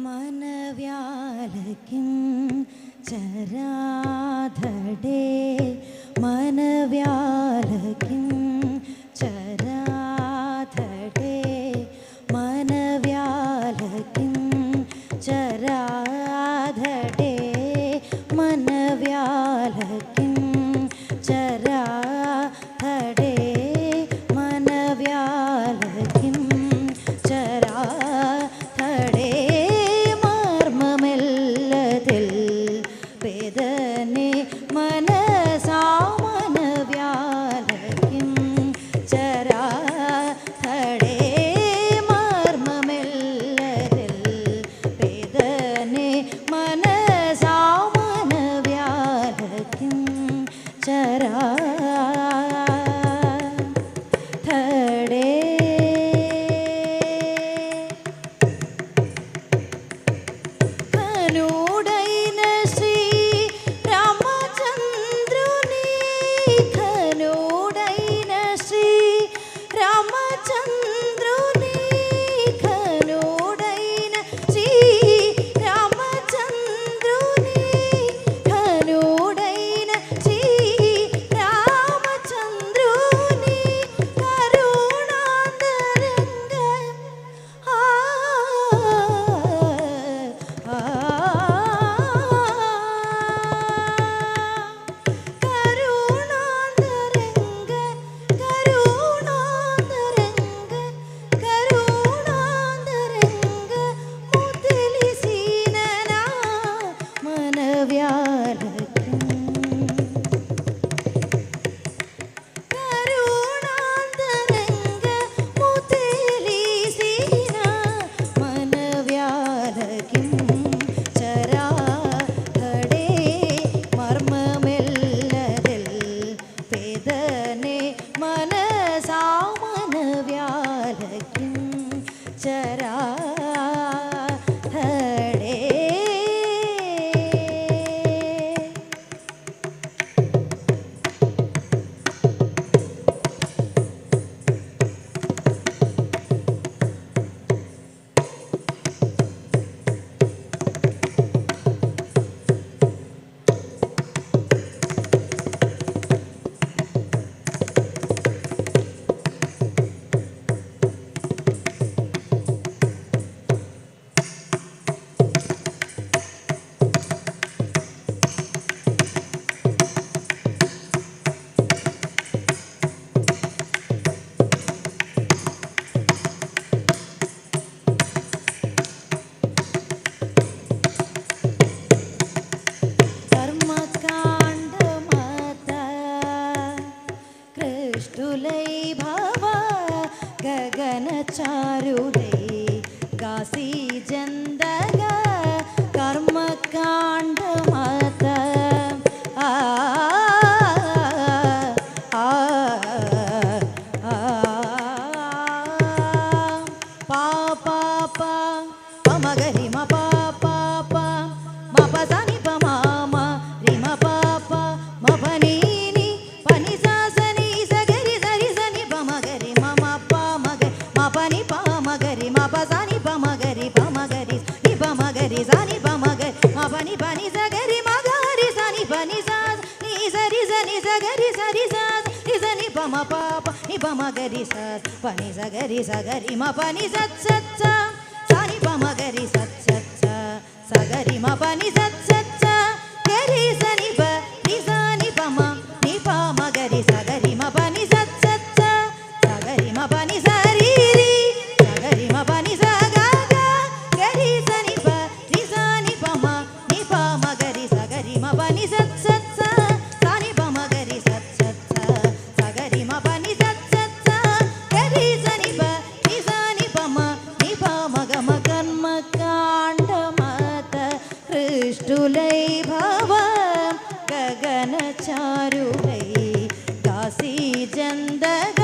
മനവ്യാലകിം ചരാധടേ മനവ്യാലകിം ചരാധടേ മനവ്യാലകിം ചരാധടേ മനവ്യാലകിം ചരാധടേ മനവ്യാലകിം ചരാധടേ മർമ്മമെല്ലതിൽ വേദനെ മനസാ മനവ്യാലകിം ചരാധടേ മർമ്മമെല്ലതിൽ വേദനെ മനസാ മനവ്യാലകിം ചരാധടേ ഗഗനചാരുദേ കാശി ജന്ദഗ കർമ്മകാണ്ഡമത പാപ പമഗരി മ പാപ മപസനി പമാമ രിമ പാപ മപനി Zani pamagari mapani pani zagari magari zani pani zaz ni zari zani zagari zari zaz ni zani pama papa ni pamagari zaz pani zagari zagari mapani zat zat za zani pamagari zat zat za zagari mapani zat zat za gari zani pa ni zani pama ni pamagari zagari mapani zat zat za zagari mapani zari ri zagari mapani zaga gari zani pa mapani zat zat za zani pamagari zat zat za sagari mapani zat zat za gari zani pa ni zani pama ni pamagama karma kandamata krishtulai bhava gaganacharulai kasi jandaga